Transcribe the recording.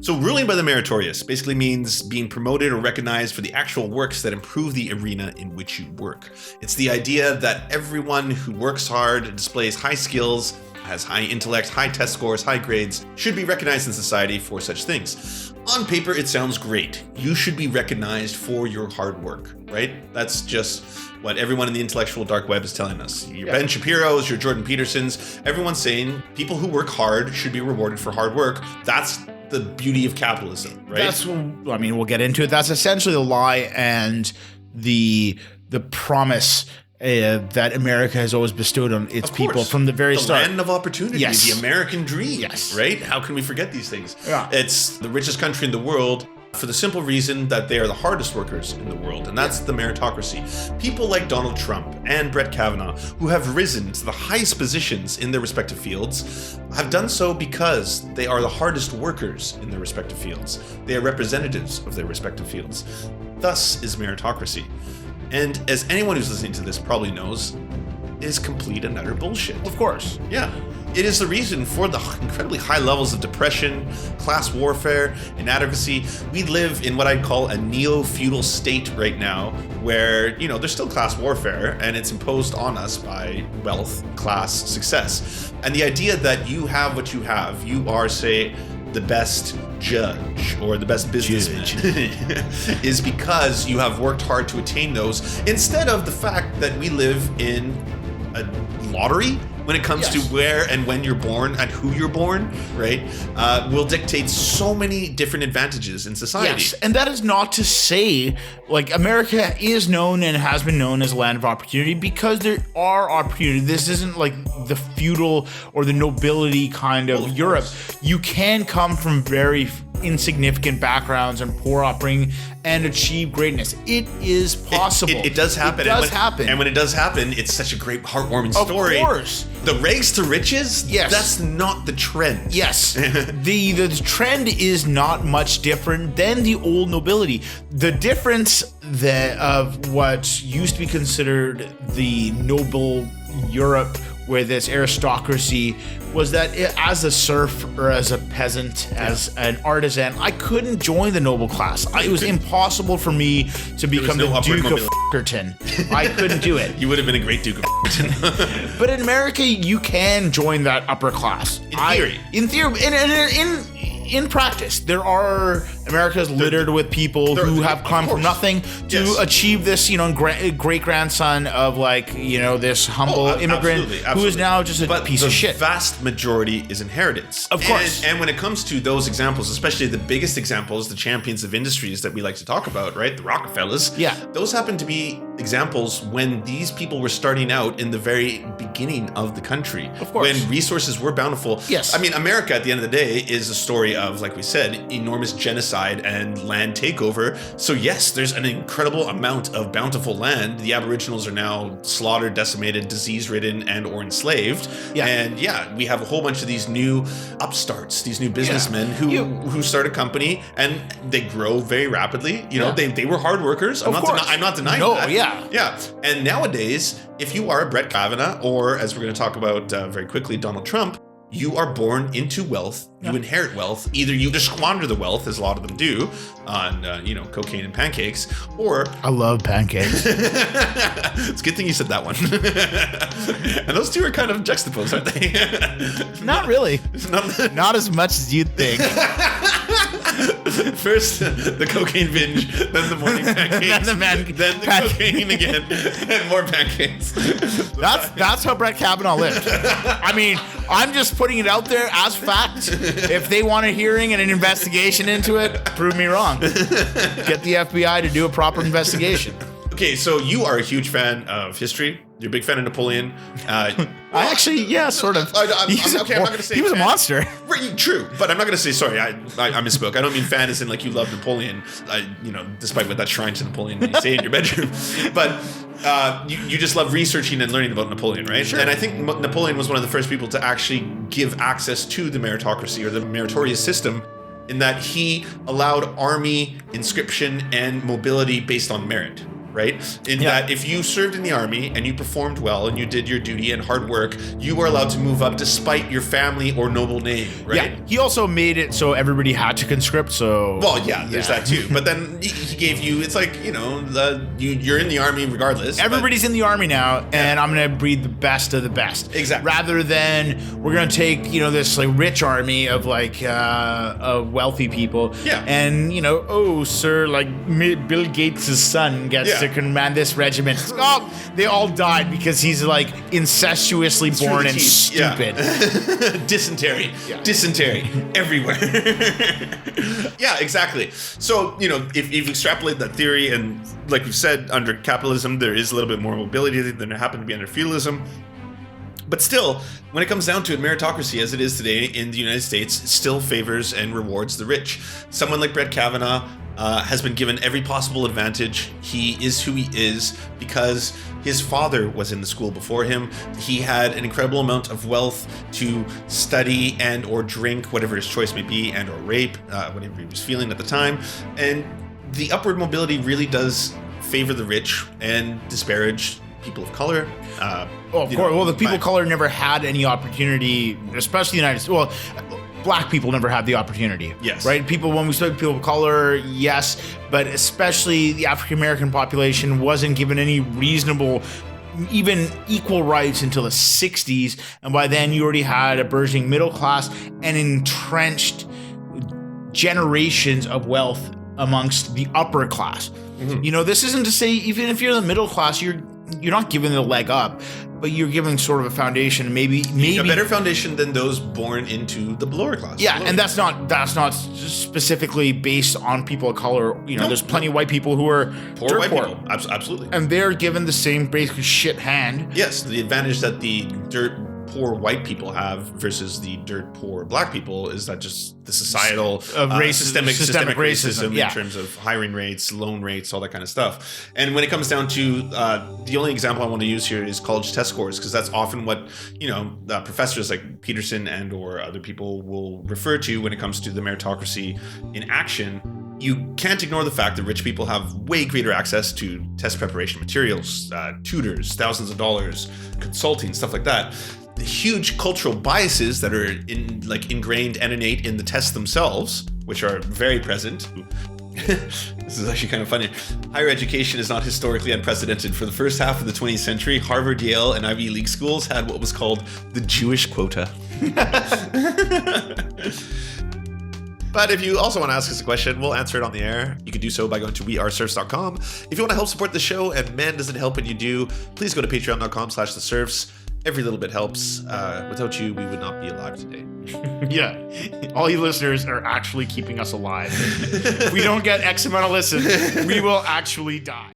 So ruling by the meritorious basically means being promoted or recognized for the actual works that improve the arena in which you work. It's the idea that everyone who works hard, displays high skills, has high intellect, high test scores, high grades, should be recognized in society for such things. On paper, it sounds great. You should be recognized for your hard work, right? That's just what everyone in the intellectual dark web is telling us. Your Ben Shapiro's, your Jordan Petersons, everyone's saying people who work hard should be rewarded for hard work. That's the beauty of capitalism, right? We'll get into it. That's essentially the lie and the promise that America has always bestowed on its people from the very start. The land of opportunity, the American dream, right? How can we forget these things? Yeah. It's the richest country in the world for the simple reason that they are the hardest workers in the world, and that's the meritocracy. People like Donald Trump and Brett Kavanaugh, who have risen to the highest positions in their respective fields, have done so because they are the hardest workers in their respective fields. They are representatives of their respective fields. Thus is meritocracy. And as anyone who's listening to this probably knows, is complete and utter bullshit. Of course. Yeah. It is the reason for the incredibly high levels of depression, class warfare, inadequacy. We live in what I'd call a neo-feudal state right now where, there's still class warfare and it's imposed on us by wealth, class, success. And the idea that you have what you have, you are, say, the best judge or the best businessman is because you have worked hard to attain those, instead of the fact that we live in a lottery when it comes to where and when you're born and who you're born, right? Will dictate so many different advantages in society. Yes, and that is not to say, America is known and has been known as a land of opportunity because there are opportunities. This isn't like the feudal or the nobility kind of Europe. Course. You can come from very insignificant backgrounds and poor upbringing and achieve greatness. It is possible. It does happen. It does happen. And when it does happen, it's such a great, heartwarming story. Of course. The rags to riches? Yes. That's not the trend. Yes. The trend is not much different than the old nobility. The difference of what used to be considered the noble Europe with its aristocracy was that as a serf or as a peasant, as an artisan, I couldn't join the noble class. It was impossible for me to become the Duke of F**kerton. I couldn't do it. You would have been a great Duke of F**kerton. But in America, you can join that upper class. In theory. In practice, there are America's littered with people who have come from nothing to achieve this, great grandson of this humble immigrant who is now just a piece of shit. The vast majority is inheritance. Of course. And when it comes to those examples, especially the biggest examples, the champions of industries that we like to talk about, right? The Rockefellers. Yeah. Those happen to be examples when these people were starting out in the very beginning of the country. Of course. When resources were bountiful. Yes. I mean, America at the end of the day is a story of, like we said, enormous genocide and land takeover. So yes, there's an incredible amount of bountiful land. The Aboriginals are now slaughtered, decimated, disease-ridden, and or enslaved. Yeah. And we have a whole bunch of these new upstarts, these new businessmen who start a company and they grow very rapidly. They were hard workers. I'm not denying that. Yeah. And nowadays, if you are a Brett Kavanaugh or, as we're going to talk about very quickly, Donald Trump, you are born into wealth. You inherit wealth. Either you just squander the wealth, as a lot of them do, on cocaine and pancakes, or I love pancakes. It's a good thing you said that one. And those two are kind of juxtaposed, aren't they? Not really. Not as much as you'd think. First the cocaine binge, then the morning pancakes, then the cocaine again, and more pancakes. That's how Brett Kavanaugh lived. I mean, I'm just putting it out there as fact. If they want a hearing and an investigation into it, prove me wrong. Get the FBI to do a proper investigation. Okay, so you are a huge fan of history. You're a big fan of Napoleon. I actually, sort of. I'm not going to say he was a monster. Right, true, but I'm not going to say, sorry, I misspoke. I don't mean fan as in you love Napoleon, despite what that shrine to Napoleon may say in your bedroom. But you just love researching and learning about Napoleon, right? Sure. And I think Napoleon was one of the first people to actually give access to the meritocracy or the meritorious system, in that he allowed army inscription and mobility based on merit. right? In that if you served in the army and you performed well and you did your duty and hard work, you were allowed to move up despite your family or noble name, right? Yeah, he also made it so everybody had to conscript, so... Well, yeah, there's that too. But then he gave you, it's like, you know, you're in the army regardless. Everybody's in the army now, and I'm going to breed the best of the best. Exactly. Rather than we're going to take, you know, this like rich army of like wealthy people. Yeah. And, you know, oh, sir, like Bill Gates' son gets to command this regiment. Oh, they all died because he's like incestuously born and stupid. Yeah. Dysentery. Yeah. Dysentery everywhere. Yeah, exactly. So, you know, if you've extrapolated that theory, and like we've said, under capitalism, there is a little bit more mobility than there happened to be under feudalism. But still, when it comes down to it, meritocracy as it is today in the United States still favors and rewards the rich. Someone like Brett Kavanaugh has been given every possible advantage. He is who he is because his father was in the school before him. He had an incredible amount of wealth to study and or drink, whatever his choice may be, and or rape, whatever he was feeling at the time. And the upward mobility really does favor the rich and disparage people of color. Of course. Well, the people of color never had any opportunity, especially the United States. Well, black people never had the opportunity. Yes. Right? When we spoke to people of color, yes, but especially the African American population wasn't given any reasonable, even equal rights until the 60s. And by then you already had a burgeoning middle class and entrenched generations of wealth amongst the upper class. Mm-hmm. You know, this isn't to say even if you're the middle class, you're not given a leg up, but you're giving sort of a foundation, maybe a better foundation than those born into the lower class. Yeah, and that's not specifically based on people of color. You know, there's plenty of white people who are poor white people. Absolutely, and they're given the same basic shit hand. Yes, the advantage that the dirt poor white people have versus the dirt poor black people is that just the societal systemic racism in terms of hiring rates, loan rates, all that kind of stuff. And when it comes down to the only example I want to use here is college test scores, because that's often what, you know, professors like Peterson and or other people will refer to when it comes to the meritocracy in action. You can't ignore the fact that rich people have way greater access to test preparation materials, tutors, thousands of dollars, consulting, stuff like that. The huge cultural biases that are ingrained and innate in the tests themselves, which are very present. This is actually kind of funny. Higher education is not historically unprecedented. For the first half of the 20th century, Harvard, Yale, and Ivy League schools had what was called the Jewish quota. But if you also want to ask us a question, we'll answer it on the air. You can do so by going to weareserfs.com. If you want to help support the show, and man, does it help when you do, please go to patreon.com/theserfs. Every little bit helps. Without you, we would not be alive today. Yeah. All you listeners are actually keeping us alive. If we don't get X amount of listens, we will actually die.